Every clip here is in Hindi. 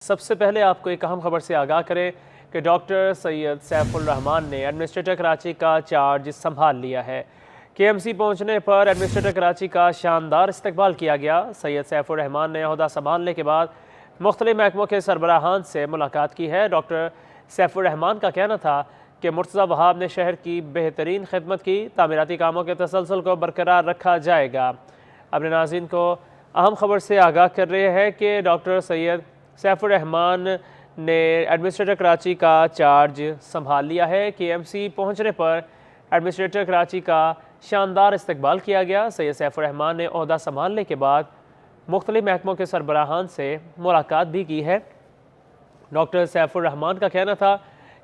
सबसे पहले आपको एक अहम खबर से आगाह करें कि डॉक्टर सैयद सैफुल रहमान ने एडमिनिस्ट्रेटर कराची का चार्ज संभाल लिया है। केएमसी पहुंचने पर एडमिनिस्ट्रेटर कराची का शानदार इस्तकबाल किया गया। सैयद सैफुल रहमान ने ओहदा संभालने के बाद मुख्तलिफ महकमों के सरबराहान से मुलाकात की है। डॉक्टर सैफुल रहमान का कहना था कि मुर्तज़ा वहाब ने शहर की बेहतरीन खिदमत की, तामीराती कामों के तसलसल को बरकरार रखा जाएगा। अपने नाज़रीन को अहम खबर से आगाह कर रहे हैं कि डॉक्टर सैयद सैफुल रहमान ने एडमिनिस्ट्रेटर कराची का चार्ज संभाल लिया है। केएमसी पहुंचने पर एडमिनिस्ट्रेटर कराची का शानदार इस्तकबाल किया गया। सैयद सैफुल रहमान ने ओहदा संभालने के बाद मुख्तलिफ महकमों के सरबराहान से मुलाकात भी की है। डॉक्टर सैफुल रहमान का कहना था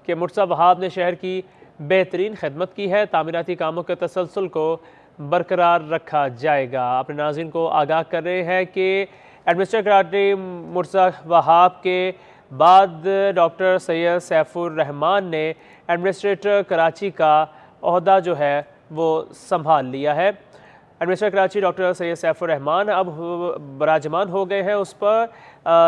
कि मुर्तज़ा वहाब ने शहर की बेहतरीन खिदमत की है, तामीराती कामों के तसलसल को बरकरार रखा जाएगा। अपने नाज़रीन को आगाह कर रहे हैं कि एडमिनिस्ट्रेटर कराची मुर्तज़ा वहाब के बाद डॉक्टर सैयद सैफुल रहमान ने एडमिनिस्ट्रेटर कराची का ओहदा जो है वो संभाल लिया है। एडमिनिस्ट्रेटर कराची डॉक्टर सैयद सैफुल रहमान अब बराजमान हो गए हैं। उस पर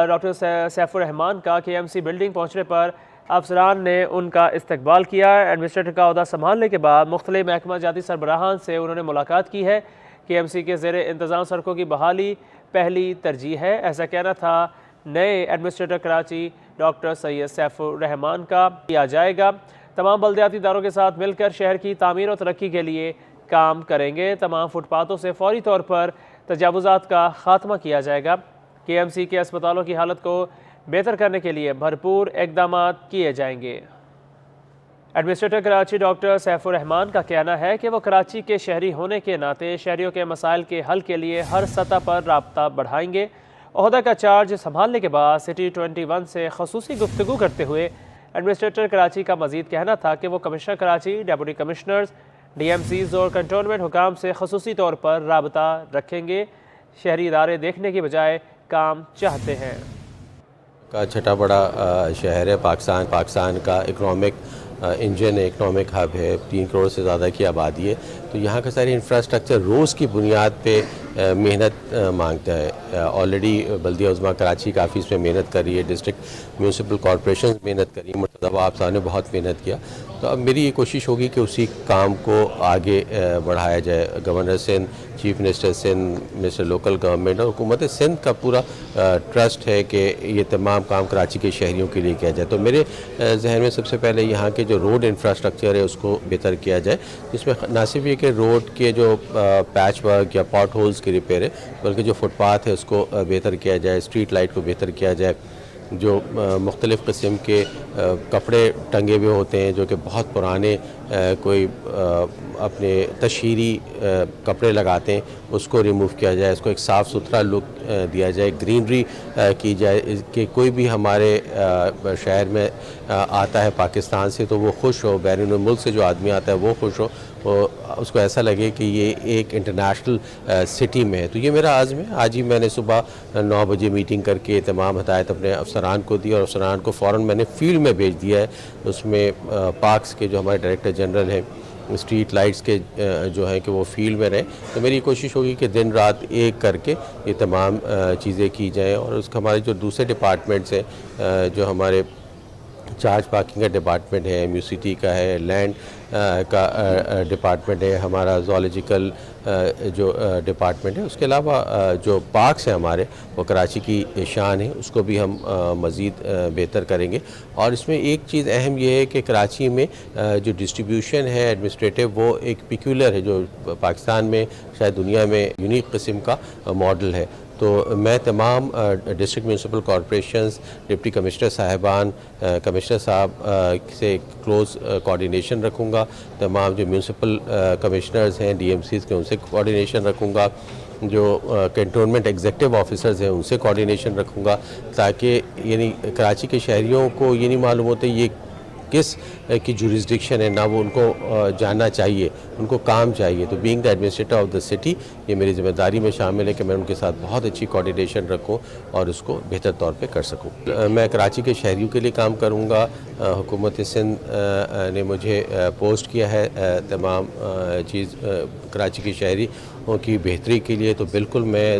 डॉक्टर सैफुल रहमान का केएमसी बिल्डिंग पहुँचने पर अफसरान ने उनका इस्तकबाल किया। एडमिनिस्ट्रेटर का ओहदा संभालने के बाद मुख्तलिफ महकमा जाती सरबराहान से उन्होंने मुलाकात की है। केएमसी के ज़ेरे इंतज़ाम सड़कों की बहाली पहली तरजीह है, ऐसा कहना था नए एडमिनिस्ट्रेटर कराची डॉक्टर सैयद सैफुल रहमान का। किया जाएगा। तमाम बल्दियाती इदारों के साथ मिलकर शहर की तामीर और तरक्की के लिए काम करेंगे। तमाम फुटपाथों से फौरी तौर पर तजावुज़ात का खात्मा किया जाएगा। केएमसी के अस्पतालों की हालत को बेहतर करने के लिए भरपूर इक़दाम किए जाएंगे। एडमिनिस्ट्रेटर कराची डॉक्टर सैफुल रहमान का कहना है कि वो कराची के शहरी होने के नाते शहरियों के मसाइल के हल के लिए हर सतह पर राब्ता बढ़ाएंगे। ओहदा का चार्ज संभालने के बाद सिटी 21 से खसूसी गुफ्तगू करते हुए एडमिनिस्ट्रेटर कराची का मजीद कहना था कि वो commissioner Karachi, deputy commissioners, DMCs और कंटोनमेंट हुकाम से खसूसी तौर पर राबता रखेंगे। शहरी इदारे देखने की बजाय काम चाहते हैं। का छठा बड़ा शहर है पाकिस्तान का इकनॉमिक इंजन है, इकनॉमिक हब है, 3 करोड़ से ज़्यादा की आबादी है। तो यहाँ का सारे इंफ्रास्ट्रक्चर रोज़ की बुनियाद पे मेहनत मांगता है। ऑलरेडी बल्दिया उज़्मा कराची काफ़ी इसमें मेहनत कर रही है, डिस्ट्रिक्ट म्यूनसिपल कॉरपोरेशन मेहनत कर रही है, मुर्तज़ा वहाब साहब ने बहुत मेहनत किया। तो अब मेरी ये कोशिश होगी कि उसी काम को आगे बढ़ाया जाए। Governor Sindh, chief minister Sindh, minister local government और हुकूमत सिंध का पूरा ट्रस्ट है कि ये तमाम काम कराची के शहरियों के लिए किया जाए। तो मेरे जहन में सबसे पहले यहाँ के जो रोड इंफ्रास्ट्रक्चर है उसको बेहतर किया जाए, जिसमें ना सिर्फ ये कि रोड के जो पैच वर्क या पॉट होल्स की रिपेयर है, बल्कि जो फुटपाथ है उसको बेहतर किया जाए, स्ट्रीट लाइट को बेहतर किया जाए। जो मुख्तलिफ़ किस्म के कपड़े टंगे हुए होते हैं जो कि बहुत पुराने कोई अपने तशहीरी कपड़े लगाते हैं, उसको रिमूव किया जाए, उसको एक साफ़ सुथरा लुक दिया जाए, ग्रीनरी की जाए कि कोई भी हमारे शहर में आता है पाकिस्तान से तो वो खुश हो, बैरून मुल्क से जो आदमी आता है वो खुश हो, उसको ऐसा लगे कि ये एक इंटरनेशनल सिटी में है। तो ये मेरा आज़म है। आज ही मैंने सुबह 9 बजे मीटिंग करके तमाम हदायत अपने अफसरान को दी और अफसरान को फ़ौरन मैंने फील्ड में भेज दिया है। उसमें पार्क्स के जो हमारे डायरेक्टर जनरल हैं, स्ट्रीट लाइट्स के जो हैं कि वो फील्ड में रहें। तो मेरी कोशिश होगी कि दिन रात एक करके ये तमाम चीज़ें की जाएँ। और उसका हमारे जो दूसरे डिपार्टमेंट्स हैं, जो हमारे चार्ज पार्किंग का डिपार्टमेंट है, म्यूसिटी का है, लैंड का डिपार्टमेंट है, हमारा ज़ूलॉजिकल जो डिपार्टमेंट है, उसके अलावा जो पार्क्स हैं हमारे वो कराची की शान है, उसको भी हम मज़ीद बेहतर करेंगे। और इसमें एक चीज़ अहम ये है कि कराची में जो डिस्ट्रीब्यूशन है एडमिनिस्ट्रेटिव वो एक पिक्यूलर है, जो पाकिस्तान में शायद दुनिया में यूनिक किस्म का मॉडल है। तो मैं तमाम district municipal corporations, deputy commissioner साहिबान, कमिश्नर साहब से क्लोज़ कोऑर्डिनेशन रखूँगा। तमाम जो म्यूनसिपल कमिश्नर्स हैं, DMCs के, उनसे कोऑर्डिनेशन रखूँगा। जो कैंटोनमेंट एग्जीक्यूटिव ऑफिसर्स हैं उनसे कोऑर्डिनेशन रखूँगा, ताकि यानी कराची के शहरियों को ये नहीं मालूम होता ये किस की जुरिस्डिक्शन है, ना वो उनको जानना चाहिए, उनको काम चाहिए। तो being the administrator of the city ये मेरी ज़िम्मेदारी में शामिल है कि मैं उनके साथ बहुत अच्छी कोऑर्डिनेशन रखूं और उसको बेहतर तौर पे कर सकूं। मैं कराची के शहरियों के लिए काम करूंगा। हुकूमत सिंध ने मुझे पोस्ट किया है तमाम चीज़ कराची के शहरी की बेहतरी के लिए, तो बिल्कुल मैं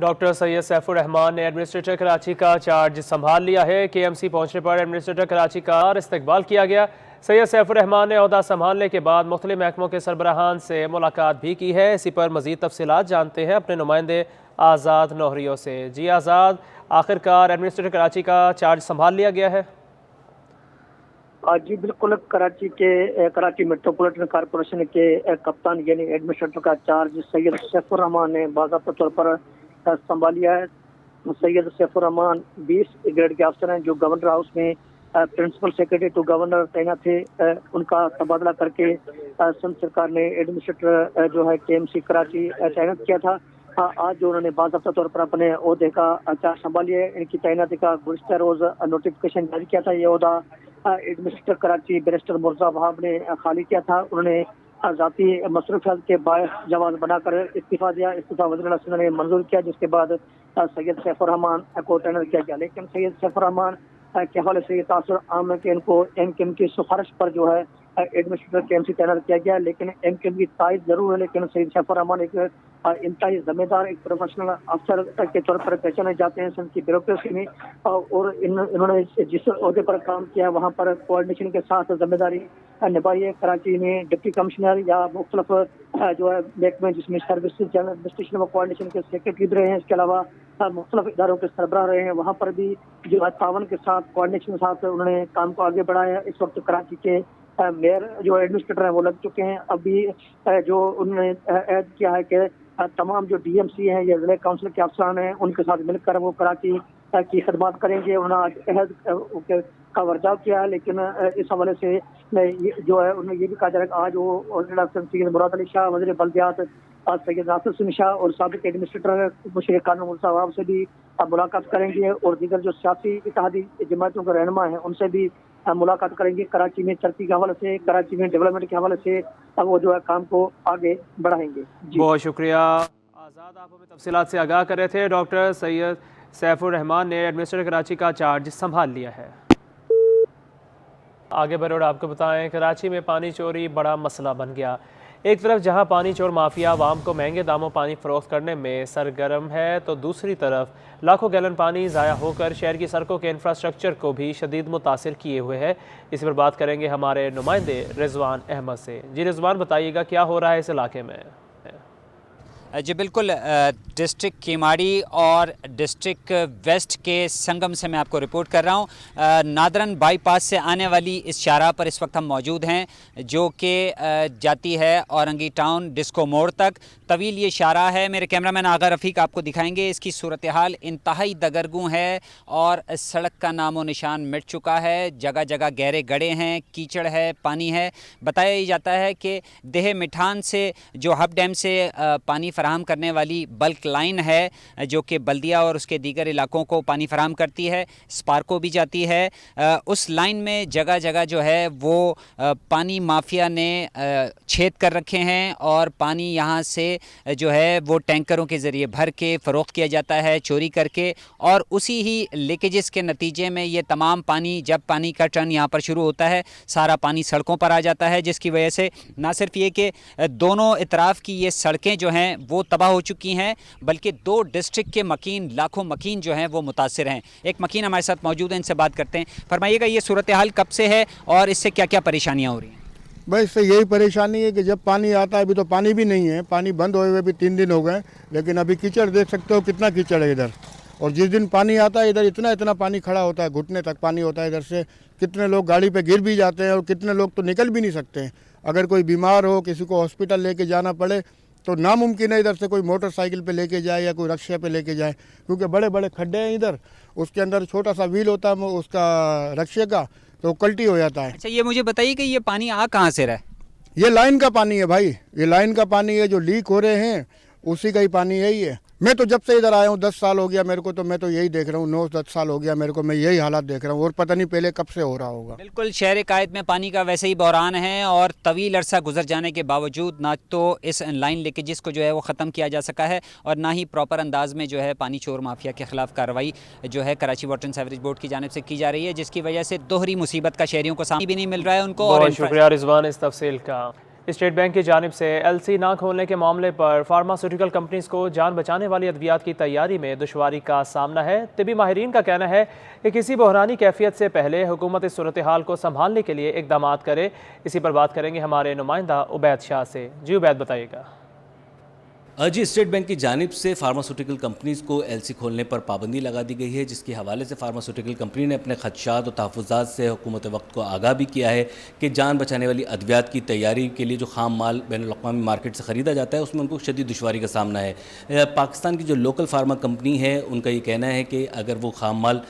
डॉक्टर सैयद सैफुर रहमान ने एडमिनिस्ट्रेटर कराची का चार्ज संभाल लिया है। केएमसी पहुंचने पर एडमिनिस्ट्रेटर कराची का इस्तकबाल किया गया। सैयद सैफुर रहमान ने ओहदा संभालने के बाद मुख्तलिफ महकमों के सरबराहान से मुलाकात भी की है। इसी पर मजीद तफसीलात जानते हैं अपने नुमाइंदे आज़ाद नौहरियों से। जी आज़ाद, आखिरकार एडमिनिस्ट्रेटर कराची का चार्ज संभाल लिया गया है? जी बिल्कुल, कराची मेट्रोपॉलिटन कॉरपोरेशन के कप्तान यानी एडमिनिस्ट्रेटर का चार्ज सैयद सैफुर रहमान ने बाकायदा तौर पर संभाल लिया है। सैयद सैफुर रहमान 20 ग्रेड के अफसर हैं जो गवर्नर हाउस में प्रिंसिपल सेक्रेटरी टू गवर्नर तैनात थे। उनका तबादला करके संघ सरकार ने एडमिनिस्ट्रेटर जो है केएमसी कराची तैनात किया था। आज जो उन्होंने बाकायदा तौर पर अपने ओहदे का चार्ज संभाल लिया है। इनकी तैनाती का गुज़िश्ता रोज नोटिफिकेशन जारी किया था। ये ओहदा एडमिनिस्ट्रेटर कराची बैरिस्टर मुर्जा वहाब ने खाली किया था। उन्होंने ज़ाती मसरूफियात के बायस जवाब बनाकर इस्तीफा दिया। इस्तीफा वज़ीर आला ने मंजूर किया, जिसके बाद सैयद सैफुर रहमान को तैनात किया गया। लेकिन सैयद सैफुर रहमान के हवाले से ये तासुर आम है कि इनको एमकेएम की सिफारिश पर जो है एडमिनिस्ट्रेटर केएमसी तैनात किया गया। लेकिन एमकेएम की तायद जरूर है, लेकिन सैयद सैफुर रहमान एक इंतहाई जिम्मेदार एक प्रोफेशनल अफसर के तौर पर पहचाने जाते हैं संघ की ब्यूरोक्रेसी में। और इन्होंने जिस ओहदे पर काम किया है वहाँ पर कोऑर्डिनेशन के साथ जिम्मेदारी निभाई है। कराची में डिप्टी कमिश्नर या मुख्तलिफ जो है महकमे जिसमें सर्विस जनरल एडमिनिस्ट्रेशन व कोऑर्डिनेशन के सेक्रेटरी भी रहे हैं। इसके अलावा मुख्तलिफ इदारों के सरबराह रहे हैं। वहाँ पर भी जो है तावन के साथ कोऑर्डिनेशन के साथ उन्होंने काम को आगे बढ़ाया। इस वक्त कराची के मेयर जो एडमिनिस्ट्रेटर हैं वो लग चुके हैं। अभी जो उन्होंने ऐड किया है कि तमाम जो डीएमसी हैं या जिला काउंसिल के अफसरान हैं उनके साथ मिलकर वो कराची की खदमात करेंगे। उन्होंने अहद का वर्जाव किया है। लेकिन इस हवाले से जो है उन्होंने ये भी कहा जा रहा है कि आज वो सैयद मुराद अली शाह, वज़ीर बल्दियात सैयद नासिर सिंह शाह और साबिक एडमिनिस्ट्रेटर मुशीर कानून मुर्जा वहाब से भी मुलाकात करेंगे और दीगर जो सियासी इत्तेहादी जमातों के रहनुमा हैं उनसे भी मुलाकात करेंगे। कराची में तरक्की के हवाले से, कराची में डेवलपमेंट के हवाले से वो जो है काम को आगे बढ़ाएंगे। बहुत शुक्रिया आज़ाद, आप हमें तफसीलात से आगाह कर रहे थे। डॉक्टर सैयद सैफुर रहमान ने एडमिनिस्ट्रेटर कराची का चार्ज संभाल लिया है। आगे बढ़े और आपको बताएं, कराची में पानी चोरी बड़ा मसला बन गया। एक तरफ जहां पानी चोर माफिया आवाम को महंगे दामों पानी फरोख्त करने में सरगर्म है, तो दूसरी तरफ लाखों गैलन पानी ज़ाया होकर शहर की सड़कों के इंफ्रास्ट्रक्चर को भी शदीद मुतासिर किए हुए है। इस पर बात करेंगे हमारे नुमाइंदे रिजवान अहमद से। जी रिजवान, बताइएगा क्या हो रहा है इस इलाके में? जी बिल्कुल, डिस्ट्रिक्ट केमाड़ी और डिस्ट्रिक्ट वेस्ट के संगम से मैं आपको रिपोर्ट कर रहा हूँ। नादरन बाईपास से आने वाली इस शाहराह पर इस वक्त हम मौजूद हैं, जो कि जाती है औरंगी टाउन डिस्को मोड़ तक। तवील ये शाहराह है। मेरे कैमरामैन आगा रफ़ीक आपको दिखाएंगे। इसकी सूरत हाल इंतहाई दगरगूं है और सड़क का नामो निशान मिट चुका है। जगह जगह गहरे गड्ढे हैं, कीचड़ है, पानी है। बताया जाता है कि देह मिठान से जो हब डैम से पानी फराहम करने वाली बल्क लाइन है, जो कि बल्दिया और उसके दीगर इलाकों को पानी फराहम करती है, स्पार्को भी जाती है। उस लाइन में जगह जगह जो है वो पानी माफिया ने छेद कर रखे हैं और पानी यहाँ से जो है वो टैंकरों के ज़रिए भर के फ़रोख्त किया जाता है चोरी करके। और उसी ही लीकेजेस के नतीजे में ये तमाम पानी, जब पानी का टर्न यहाँ पर शुरू होता है, सारा पानी सड़कों पर आ जाता है, जिसकी वजह से ना सिर्फ ये कि दोनों इतराफ़ की ये सड़कें जो हैं वो तबाह हो चुकी हैं, बल्कि दो डिस्ट्रिक्ट के मकीन, लाखों मकीन जो हैं वो मुतासिर हैं। एक मकीन हमारे साथ मौजूद हैं, इनसे बात करते हैं। फरमाइएगा, ये सूरत हाल कब से है और इससे क्या क्या परेशानियाँ हो रही हैं? भाई इससे यही परेशानी है कि जब पानी आता है, अभी तो पानी भी नहीं है, पानी बंद हुए हुए भी 3 दिन हो गए, लेकिन अभी कीचड़ देख सकते हो कितना कीचड़ है इधर। और जिस दिन पानी आता है इधर इतना इतना पानी खड़ा होता है, घुटने तक पानी होता है इधर से। कितने लोग गाड़ी पे गिर भी जाते हैं और कितने लोग तो निकल भी नहीं सकते हैं। अगर कोई बीमार हो, किसी को हॉस्पिटल लेके जाना पड़े तो नामुमकिन है इधर से कोई मोटरसाइकिल पे लेके जाए या कोई रक्शे पे लेके जाए, क्योंकि बड़े बड़े खड्डे हैं इधर। उसके अंदर छोटा सा व्हील होता है उसका रक्शे का, तो कल्टी हो जाता है। अच्छा, ये मुझे बताइए कि ये पानी आ कहाँ से रहा है? ये लाइन का पानी है भाई, ये लाइन का पानी है, जो लीक हो रहे हैं उसी का ही पानी है ये। मैं तो जब से इधर आया हूँ 10 साल हो गया मेरे को, तो मैं तो यही देख रहा हूँ, 9-10 साल हो गया मेरे को, मैं यही हालात देख रहा हूँ और पता नहीं पहले कब से हो रहा होगा। बिल्कुल, शहर कायद में पानी का वैसे ही बहरान है और तवील अरसा गुजर जाने के बावजूद ना तो इस लाइन लीकेजेस को जो है वो ख़त्म किया जा सका है और ना ही प्रॉपर अंदाज में जो है पानी चोर माफिया के खिलाफ कार्रवाई जो है Karachi water and sewerage board की जानिब से की जा रही है, जिसकी वजह से दोहरी मुसीबत का शहरियों को सामना भी नहीं मिल रहा है उनको। बहुत शुक्रिया रिजवान इस तफसील का। स्टेट बैंक की जानिब से एलसी ना खोलने के मामले पर फार्मास्यूटिकल कंपनीज को जान बचाने वाली अद्वियात की तैयारी में दुश्वारी का सामना है। तिबी माहिरीन का कहना है कि किसी बहरानी कैफियत से पहले हुकूमत इस सूरत हाल को संभालने के लिए इकदाम करे। इसी पर बात करेंगे हमारे नुमाइंदा उबैद शाह से। जी उबैद, बताइएगा। जी, स्टेट बैंक की जानिब से फार्मास्यूटिकल कंपनीज़ को एलसी खोलने पर पाबंदी लगा दी गई है, जिसके हवाले से फार्मास्यूटिकल कंपनी ने अपने खदशात और तहफ़्फ़ुज़ात से हुकूमत वक्त को आगाह भी किया है कि जान बचाने वाली अद्वियात की तैयारी के लिए जो खाम माल बैनुल-अक़वामी मार्केट से ख़रीदा जाता है उसमें उनको शदीद दुश्वारी का सामना है। पाकिस्तान की जो लोकल फार्मा कंपनी है उनका ये कहना है कि अगर वो खाम माल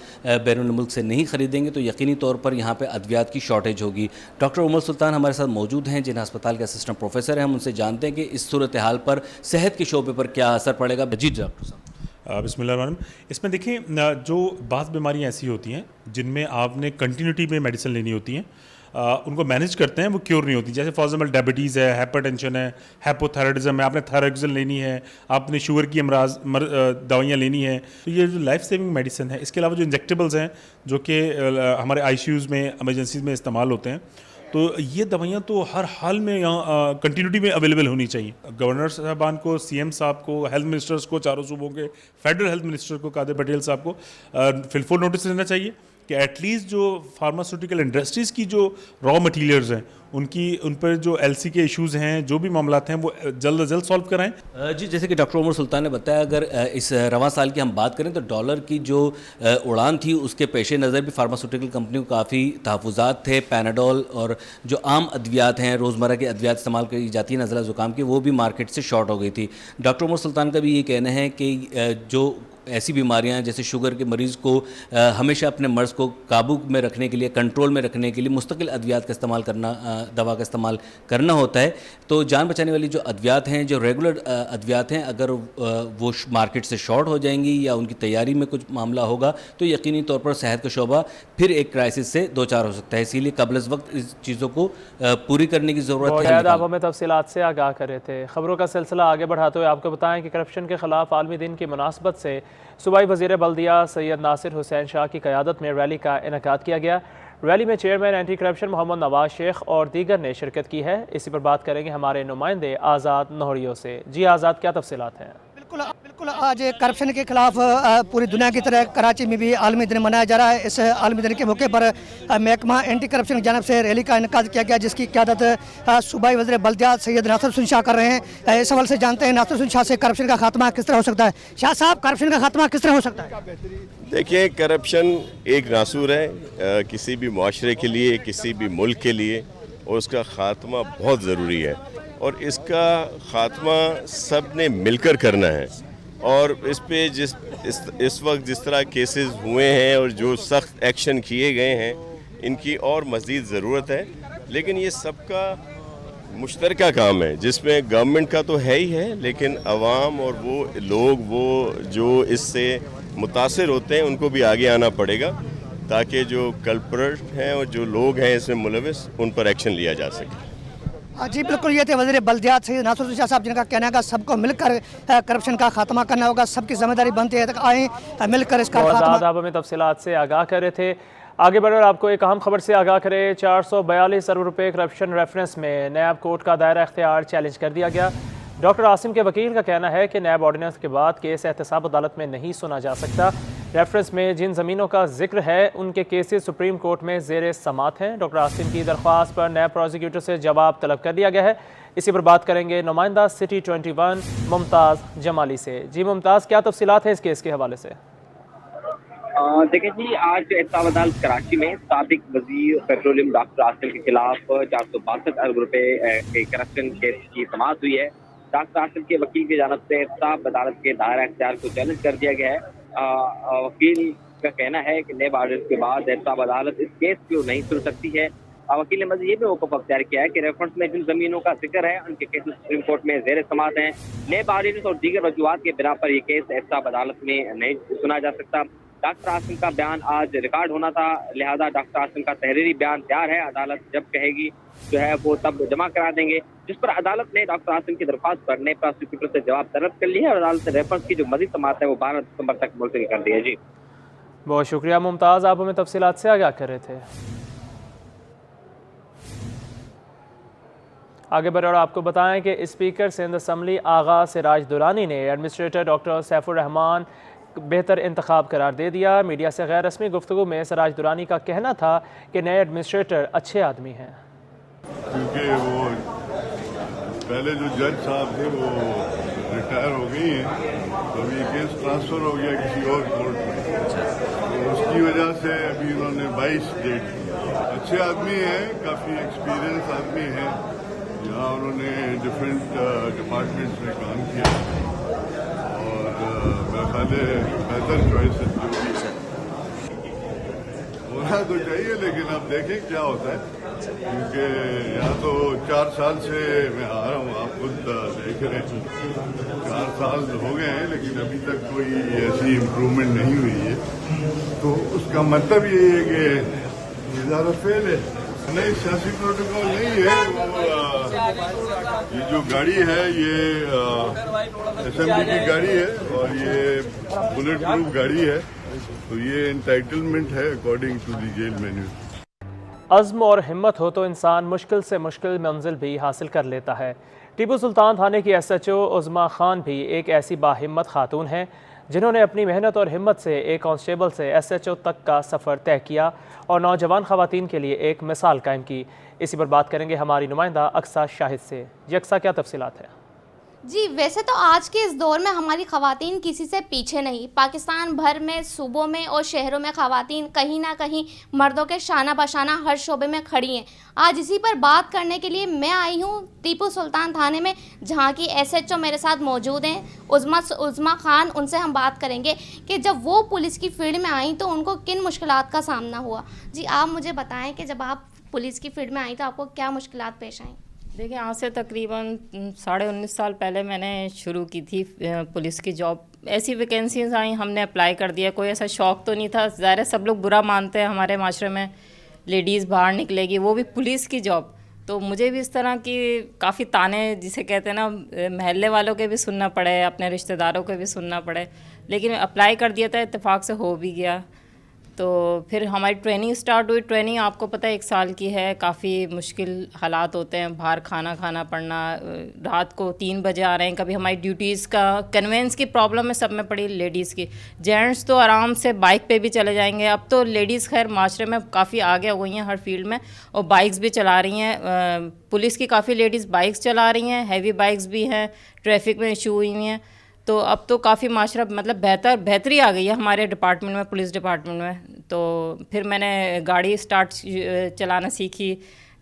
बैरुल मुल्क से नहीं ख़रीदेंगे तो यकीनी तौर पर यहाँ पर अद्वियात की शॉर्टेज होगी। डॉक्टर उमर सुल्तान हमारे साथ मौजूद हैं, जिन अस्पताल के असिस्टेंट प्रोफेसर हैं। हम उनसे जानते हैं कि इस सूरत हाल पर सेहत के शोबे पर क्या असर पड़ेगा। जी डॉक्टर साहब। बिस्मिल्लाह। इसमें देखिए, जो बात बीमारियां ऐसी होती हैं जिनमें आपने कंटिन्यूटी में मेडिसिन लेनी होती हैं, उनको मैनेज करते हैं, वो क्योर नहीं होती। जैसे फॉर एग्जाम्पल डायबिटीज़ है, हाइपरटेंशन है, हाइपोथायराइडिज्म है, आपने थायरॉक्सिन लेनी है, आपने शुगर की दवाइयाँ लेनी है। तो ये जो लाइफ सेविंग मेडिसिन है, इसके अलावा जो इंजेक्टेबल्स हैं जो कि हमारे आईसीयूज़ में, इमरजेंसीज में इस्तेमाल होते हैं, तो ये दवाइयाँ तो हर हाल में यहाँ कंटिन्यूटी में अवेलेबल होनी चाहिए। गवर्नर साहबान को, सीएम साहब को, हेल्थ मिनिस्टर्स को, चारों सूबों के फेडरल हेल्थ मिनिस्टर को, कादिर पटेल साहब को फिलफुल नोटिस लेना चाहिए कि एटलीस्ट जो फार्मास्यूटिकल इंडस्ट्रीज़ की जो रॉ मटीरियल्स हैं उन पर जो एलसी के इश्यूज़ हैं, जो भी मामलात हैं, वो जल्द अज जल्द सॉल्व कराएं। जी, जैसे कि डॉक्टर उमर सुल्तान ने बताया, अगर इस रवां साल की हम बात करें तो डॉलर की जो उड़ान थी उसके पेश नज़र भी फार्मास्यूटिकल कंपनियों को काफ़ी तहफ़्फ़ुज़ात थे। पैनाडोल और जो आम अद्वियात हैं, रोज़मर्रा की अद्वियात इस्तेमाल की जाती है नज़ला ज़ुकाम की, वो भी मार्केट से शॉर्ट हो गई थी। डॉक्टर उमर सुल्तान का भी ये कहना है कि जो ऐसी बीमारियां हैं जैसे शुगर के मरीज़ को हमेशा अपने मर्ज़ को काबू में रखने के लिए, कंट्रोल में रखने के लिए मुस्तकिल अद्वियात का इस्तेमाल करना, दवा का इस्तेमाल करना होता है। तो जान बचाने वाली जो अद्वियात हैं, जो रेगुलर अद्वियात हैं, अगर वो मार्केट से शॉर्ट हो जाएंगी या उनकी तैयारी में कुछ मामला होगा तो यकीनी तौर पर सेहत का शोबा फिर एक क्राइसिस से दो चार हो सकता है। इसीलिए कबल इस वक्त इस चीज़ों को पूरी करने की ज़रूरत है। आप हमें तफसीलात से आगाह कर रहे थे। खबरों का सिलसिला आगे बढ़ाते हुए आपको बताएं कि करप्शन के खिलाफ आलमी दिन की मुनासबत से सूबाई वज़ीर बल्दिया सैयद नासिर हुसैन शाह की क़यादत में रैली का इनेकाद किया गया। रैली में chairman anti corruption Mohammad Nawaz Sheikh और दीगर ने शिरकत की है। इसी पर बात करेंगे हमारे नुमाइंदे आज़ाद नोहरियों से। जी आज़ाद, क्या तफसीलात हैं? बिल्कुल आज करप्शन के खिलाफ पूरी दुनिया की तरह कराची में भी आलमी दिन मनाया जा रहा है। इस आलमी दिन के मौके पर महकमा एंटी करप्शन की जानब से रैली का इनेकाद किया गया, जिसकी क़यादत सूबाई वज़ीर बल्दियात सैयद नासिर हुसैन शाह कर रहे हैं। इस सवाल से जानते हैं नासिर हुसैन शाह से करप्शन का खात्मा किस तरह हो सकता है। शाह साहब, करप्शन का खात्मा किस तरह हो सकता है? देखिए, करप्शन एक नासूर है किसी भी मुआशरे के लिए, किसी भी मुल्क के लिए, और उसका ख़ात्मा बहुत ज़रूरी है और इसका ख़ात्मा सब ने मिलकर करना है। और इस पे इस वक्त जिस तरह केसेस हुए हैं और जो सख्त एक्शन किए गए हैं, इनकी और मज़ीद ज़रूरत है। लेकिन ये सबका मुश्तरका काम है, जिसमें गवर्नमेंट का तो है ही है, लेकिन अवाम और वो लोग वो जो इससे मुतासिर होते हैं उनको भी आगे आना पड़ेगा, ताकि जो कल्प्रेट हैं और जो लोग हैं इसमें मुलविस, उन पर एक्शन लिया जा सके। जी बिल्कुल, ये थे वज़ीर बल्दियात सैयद नासिर हुसैन शाह साहब, जिनका कहना है कि सबको मिलकर करप्शन का खात्मा करना होगा, सबकी जिम्मेदारी बनती है, तक आए मिलकर इसका खात्मा। आप हमें तफसीलात से आगाह कर रहे थे। आगे बढ़कर आपको एक अहम खबर से आगाह करें। 442 अरब रुपये करप्शन रेफरेंस में नैब कोर्ट का दायरा इख्तियार चैलेंज कर दिया गया। डॉक्टर आसिम के वकील का कहना है कि नैब ऑर्डिनेंस के बाद केस एहतसाब अदालत में नहीं सुना जा सकता। रेफरेंस में जिन ज़मीनों का जिक्र है उनके केसेस सुप्रीम कोर्ट में ज़ेर समात हैं। डॉक्टर आसिम की दरख्वास्त पर नैब प्रोसिक्यूटर से जवाब तलब कर दिया गया है। इसी पर बात करेंगे नुमाइंदा सिटी 21 मुमताज़ जमाली से। जी मुमताज़, क्या तफसीलात हैं इस केस के हवाले से? देखिए जी, आज एहतसाब अदालत कराची में साबिक वजीर पेट्रोलियम डॉक्टर आसिम के खिलाफ 462 अरब रुपए के करप्शन केस की समाअत हुई है। डॉक्टर आसिम के वकील की जानब से एहतसाब अदालत के दायरा इख्तियार को चैलेंज कर दिया गया है। वकील का कहना है कि नैब ऑर्डर के बाद एहतसाब अदालत इस केस को नहीं सुन सकती है। वकील ने मज़ीद ये भी मौक़िफ़ अख्तियार किया है कि रेफरेंस में जिन ज़मीनों का जिक्र है उनके केसेस सुप्रीम कोर्ट में ज़ेर समाअत हैं। नैब ऑर्डिनेंस और दीगर वजूहात के बिना पर यह केस एहतसाब अदालत में नहीं सुना जा सकता। डॉक्टर आसिम का बयान आज रिकॉर्ड होना था, लिहाजा डॉक्टर आसिम का तहरीरी बयान तैयार है। अदालत जब कहेगी जो है वो तब जमा करा देंगे, जिस पर अदालत ने डॉक्टर आसिम की दरख्वास्त पर नए प्रोसिक्यूटर से जवाब तलब कर लिया है और अदालत ने रेफरेंस की जो मज़ीद समाअत है वो 12 दिसंबर तक मुलतवी कर दी है। जी बहुत शुक्रिया मुमताज़, आप हमें तफसीलात से आगाह कर रहे थे। आगे बढ़े और आपको बताएं कि स्पीकर सिंध असम्बली आगा सिराज दुरानी ने एडमिनिस्ट्रेटर डॉक्टर सैफुर रहमान बेहतर इंतखाब करार दे दिया। मीडिया से गैर रस्मी गुफ्तगू में सिराज दुरानी का कहना था कि नए एडमिनिस्ट्रेटर अच्छे आदमी हैं, क्योंकि वो पहले जो जज साहब थे वो रिटायर हो गई हैं, तो अभी केस ट्रांसफ़र हो गया किसी और कोर्ट में, तो उसकी वजह से अभी उन्होंने 22 डेट की। अच्छे आदमी हैं, काफ़ी एक्सपीरियंस आदमी हैं, यहाँ उन्होंने डिफरेंट डिपार्टमेंट्स में काम किया और मेरे ख्याल बेहतर चॉइस है। होना तो चाहिए, लेकिन अब देखें क्या होता है, क्योंकि यहाँ तो 4 साल से मैं आ रहा हूँ, आप खुद देख रहे हैं 4 साल हो गए हैं, लेकिन अभी तक कोई ऐसी इम्प्रूवमेंट नहीं हुई है। तो उसका मतलब ये है कि ये ज़्यादा फेल है। नहीं, सियासी प्रोटोकॉल नहीं है वो। ये जो गाड़ी है ये असेंबली की गाड़ी है और ये बुलेट प्रूफ गाड़ी है, तो ये एंटाइटलमेंट है according to the jail menu. अज़्म और हिम्मत हो तो इंसान मुश्किल से मुश्किल मंजिल भी हासिल कर लेता है। टीपू सुल्तान थाने की SHO उज़्मा खान भी एक ऐसी बाहिम्मत खातून हैं जिन्होंने अपनी मेहनत और हिम्मत से एक कांस्टेबल से SHO तक का सफ़र तय किया और नौजवान ख़वातीन के लिए एक मिसाल कायम की। इसी पर बात करेंगे हमारी नुमाइंदा अक्सा शाहिद से। जी अक्सा, क्या तफसीलात है? जी, वैसे तो आज के इस दौर में हमारी ख़वातीन किसी से पीछे नहीं। पाकिस्तान भर में सूबों में और शहरों में ख़वातीन कहीं ना कहीं मर्दों के शाना बशाना हर शोबे में खड़ी हैं। आज इसी पर बात करने के लिए मैं आई हूँ टीपू सुल्तान थाने में, जहाँ की SHO मेरे साथ मौजूद हैं उज़्मा खान। उनसे हम बात करेंगे कि जब वो पुलिस की फील्ड में आई तो उनको किन मुश्किलात का सामना हुआ। जी, आप मुझे बताएँ कि जब आप पुलिस की फील्ड में आई तो आपको क्या मुश्किलात पेश आई? देखिए, आज से तकरीबन 19.5 साल पहले मैंने शुरू की थी पुलिस की जॉब। ऐसी वैकेंसीज आई, हमने अप्लाई कर दिया। कोई ऐसा शौक़ तो नहीं था। ज़ाहिर है सब लोग बुरा मानते हैं हमारे माशरे में, लेडीज़ बाहर निकलेगी, वो भी पुलिस की जॉब। तो मुझे भी इस तरह की काफ़ी ताने, जिसे कहते हैं ना, महल्ले वालों के भी सुनना पड़े, अपने रिश्तेदारों के भी सुनना पड़े, लेकिन अप्लाई कर दिया था, इत्तेफाक से हो भी गया। तो फिर हमारी ट्रेनिंग स्टार्ट हुई। ट्रेनिंग आपको पता है 1 साल की है। काफ़ी मुश्किल हालात होते हैं, बाहर खाना पड़ना, रात को 3 बजे आ रहे हैं। कभी हमारी ड्यूटीज़ का कन्वेंस की प्रॉब्लम है सब में पड़ी लेडीज़ की। जेंट्स तो आराम से बाइक पे भी चले जाएंगे। अब तो लेडीज़ खैर माशरे में काफ़ी आगे हो गई हैं हर फील्ड में, और बाइक्स भी चला रही हैं। पुलिस की काफ़ी लेडीज़ बाइक्स चला रही हैं, हैवी बाइक्स भी हैं, ट्रैफिक में इशू हुई हैं। तो अब तो काफ़ी माशरा मतलब बेहतरी आ गई है हमारे डिपार्टमेंट में, पुलिस डिपार्टमेंट में। तो फिर मैंने गाड़ी चलाना सीखी,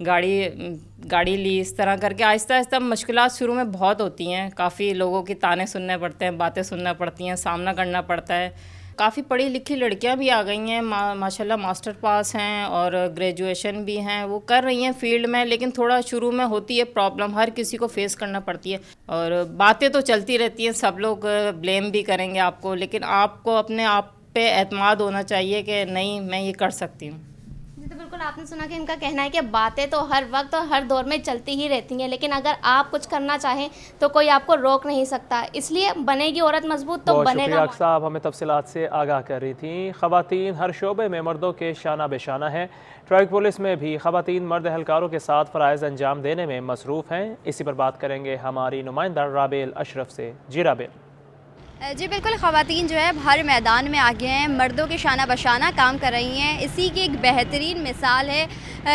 गाड़ी ली। इस तरह करके आहिस्ता आहिस्ता मुश्किलात शुरू में बहुत होती हैं। काफ़ी लोगों की ताने सुनने पड़ते हैं, बातें सुनना पड़ती हैं, सामना करना पड़ता है। काफ़ी पढ़ी लिखी लड़कियां भी आ गई हैं, माशाल्लाह मास्टर पास हैं और ग्रेजुएशन भी हैं, वो कर रही हैं फील्ड में। लेकिन थोड़ा शुरू में होती है प्रॉब्लम, हर किसी को फेस करना पड़ती है। और बातें तो चलती रहती हैं, सब लोग ब्लेम भी करेंगे आपको, लेकिन आपको अपने आप पे एतमाद होना चाहिए कि नहीं, मैं ये कर सकती हूँ। तो बिल्कुल आपने सुना कि इनका कहना है कि बातें तो हर वक्त और हर दौर में चलती ही रहती हैं, लेकिन अगर आप कुछ करना चाहें तो कोई आपको रोक नहीं सकता। इसलिए बनेगी औरत मजबूत तो बनेगा। साहब हमें तफसीलात से आगाह कर रही थी। ख़वातीन हर शोबे में मर्दों के शाना बेशाना हैं। ट्रैफिक पुलिस में भी ख़वातीन मर्द एहलकारों के साथ फ़राइज़ अंजाम देने में मसरूफ़ हैं। इसी पर बात करेंगे हमारी नुमाइंदा राबेल अशरफ से। जी राबेल। जी बिल्कुल, ख़वातीन जो है हर मैदान में आगे हैं, मर्दों के शाना बशाना काम कर रही हैं। इसी की एक बेहतरीन मिसाल है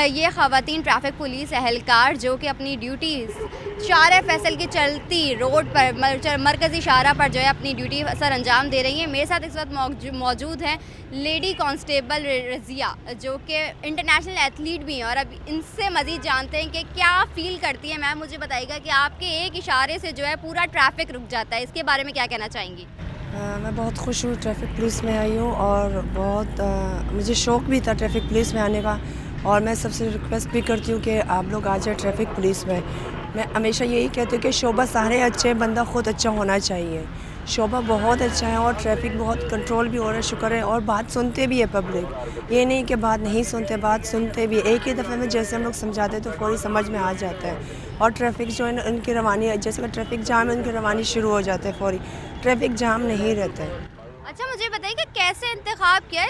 ये ख़वातीन ट्रैफिक पुलिस एहलकार जो कि अपनी ड्यूटी शारा फैसल की चलती रोड पर मरकज़ी शाहरा पर जो है अपनी ड्यूटी सर अंजाम दे रही हैं। मेरे साथ इस वक्त मौजूद हैं लेडी कांस्टेबल रज़िया, जो कि इंटरनेशनल एथलीट भी हैं, और अब इनसे मज़ीद जानते हैं कि क्या फ़ील करती है। मैम, मुझे बताइएगा कि आपके एक इशारे से जो है पूरा ट्रैफिक रुक जाता है, इसके बारे में क्या कहना चाहेंगी? मैं बहुत खुश हूँ, ट्रैफिक पुलिस में आई हूँ और बहुत मुझे शौक़ भी था ट्रैफिक पुलिस में आने का, और मैं सबसे रिक्वेस्ट भी करती हूँ कि आप लोग आ जाए ट्रैफिक पुलिस में। मैं हमेशा यही कहती हूँ कि शोबा सारे अच्छे हैं, बंदा ख़ुद अच्छा होना चाहिए। शोबा बहुत अच्छा है और ट्रैफिक बहुत कंट्रोल भी हो रहा है, शुक्र है। और बात सुनते भी है पब्लिक, ये नहीं कि बात नहीं सुनते, बात सुनते भी। एक ही दफ़े में जैसे हम लोग समझाते तो फौरी समझ में आ जाता है। और ट्रैफिक जो है उनकी रवानी, जैसे कि ट्रैफिक जाम है, उनकी रवानी शुरू हो जाता है, फौरी ट्रैफिक जाम नहीं रहता है। अच्छा, मुझे बताइए कि कैसे इंतखाब किया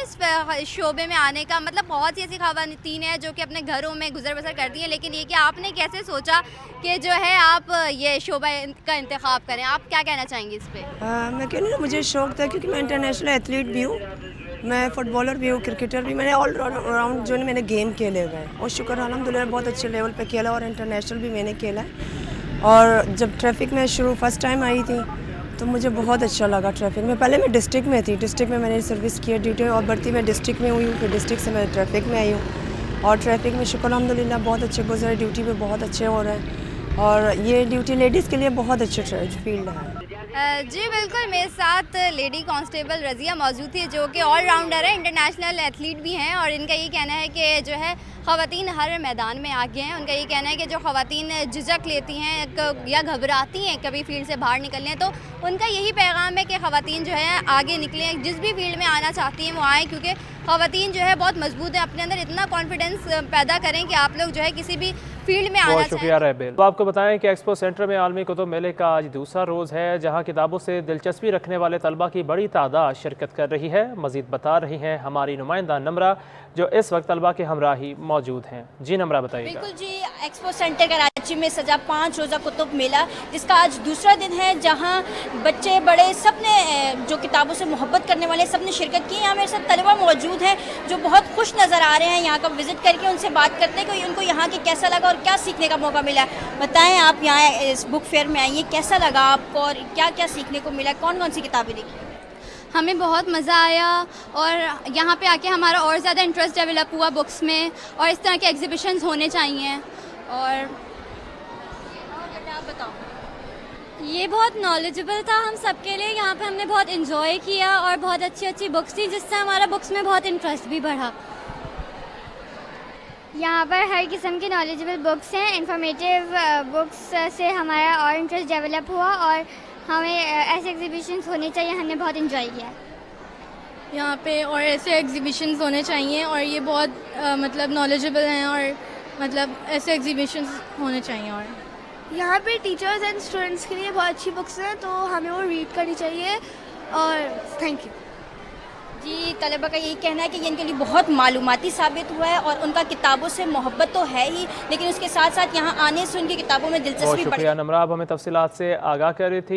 इस शोबे में आने का? मतलब बहुत सी ऐसी ख़वातीन हैं जो कि अपने घरों में गुजर बसर करती हैं, लेकिन ये कि आपने कैसे सोचा कि जो है आप ये शोबा का इंतखाब करें? आप क्या कहना चाहेंगे इस पर? मैं कह रही हूँ मुझे शौक़ था क्योंकि मैं इंटरनेशनल एथलीट भी हूँ, मैं फुटबॉलर भी हूँ, क्रिकेटर भी। मैंने ऑल राउंड जो है मैंने गेम खेले हुए हैं और शुक्र अल्हम्दुलिल्लाह बहुत अच्छे लेवल पे खेला और इंटरनेशनल भी मैंने खेला है। और जब ट्रैफिक में फर्स्ट टाइम आई थी तो मुझे बहुत अच्छा लगा ट्रैफिक में। पहले मैं डिस्ट्रिक्ट में थी, डिस्ट्रिक्ट में मैंने सर्विस किया ड्यूटी और भर्ती में डिस्ट्रिक्ट में हुई हूँ, फिर डिस्ट्रिक्ट से मैं ट्रैफिक में आई हूँ और ट्रैफिक में शुक्र अल्हम्दुलिल्लाह बहुत अच्छे गुजरे, ड्यूटी पे बहुत अच्छे हो रहे हैं और ये ड्यूटी लेडीज़ के लिए बहुत अच्छे फील्ड है। जी बिल्कुल, मेरे साथ लेडी कांस्टेबल रज़िया मौजूद थी जो कि ऑलराउंडर है, इंटरनेशनल एथलीट भी हैं और इनका ये कहना है कि जो है ख़वातीन हर मैदान में आगे हैं। उनका ये कहना है कि जो ख़वातीन झिझक लेती हैं या घबराती हैं कभी फील्ड से बाहर निकलने, तो उनका यही पैगाम है कि ख़वातीन जो है आगे निकलें, जिस भी फील्ड में आना चाहती हैं वो आएँ, क्योंकि ख़वातीन जो है बहुत मजबूत है, अपने अंदर इतना कॉन्फिडेंस पैदा करें कि आप लोग जो है किसी भी फील्ड में आना बहुत शुक्रिया रेबेल। तो आपको बताएं कि एक्सपो सेंटर में आलमी कुतुब मेले का आज दूसरा रोज़ है, जहां किताबों से दिलचस्पी रखने वाले तलबा की बड़ी तादाद शिरकत कर रही है। मज़ीद बता रही हैं हमारी नुमाइंदा नम्रा, जो इस वक्त तलबा के हमराही मौजूद हैं। जी नम्रा बताइएगा। बिल्कुल जी, एक्सपो सेंटर कराची में सजा 5 रोज़ा कुतुब मेला, जिसका आज दूसरा दिन है, जहां बच्चे बड़े सब ने जो किताबों से मोहब्बत करने वाले सब ने शिरकत की। यहाँ मेरे साथ तलबा मौजूद हैं जो बहुत खुश नज़र आ रहे हैं। यहाँ का विज़िट करके उनसे बात करते हैं कि उनको यहाँ के कैसा लगा और क्या सीखने का मौका मिला। बताएं, आप यहाँ इस बुक फेयर में आइए, कैसा लगा आपको और क्या क्या सीखने को मिला, कौन कौन सी किताबें देखी? हमें बहुत मज़ा आया और यहाँ पे आके हमारा और ज़्यादा इंटरेस्ट डेवलप हुआ बुक्स में, और इस तरह के एग्जीबिशंस होने चाहिए। और आप बताओ। ये बहुत नॉलेजेबल था हम सबके लिए। यहाँ पे हमने बहुत इन्जॉय किया और बहुत अच्छी अच्छी बुक्स थी, जिससे हमारा बुक्स में बहुत इंटरेस्ट भी बढ़ा। यहाँ पर हर किस्म की नॉलेजेबल बुक्स हैं, इंफॉर्मेटिव बुक्स से हमारा और इंटरेस्ट डेवलप हुआ और हमें ऐसे एग्जीबिशंस होने चाहिए। हमने बहुत इन्जॉय किया यहाँ पे, और ऐसे एग्जीबिशंस होने चाहिए और ये बहुत मतलब नॉलेजेबल हैं और मतलब ऐसे एग्जीबिशंस होने चाहिए। और यहाँ पे टीचर्स एंड स्टूडेंट्स के लिए बहुत अच्छी बुक्स हैं, तो हमें वो रीड करनी चाहिए। और थैंक यू जी। तलबा का यही कहना है कि ये इनके लिए बहुत मालूमाती साबित हुआ है और उनका किताबों से मोहब्बत तो है ही, लेकिन उसके साथ साथ यहाँ आने से उनकी किताबों में दिलचस्पी बढ़ी। शुक्रिया नम्रा, आप हमें तफसीलात से आगाह कर रही थी।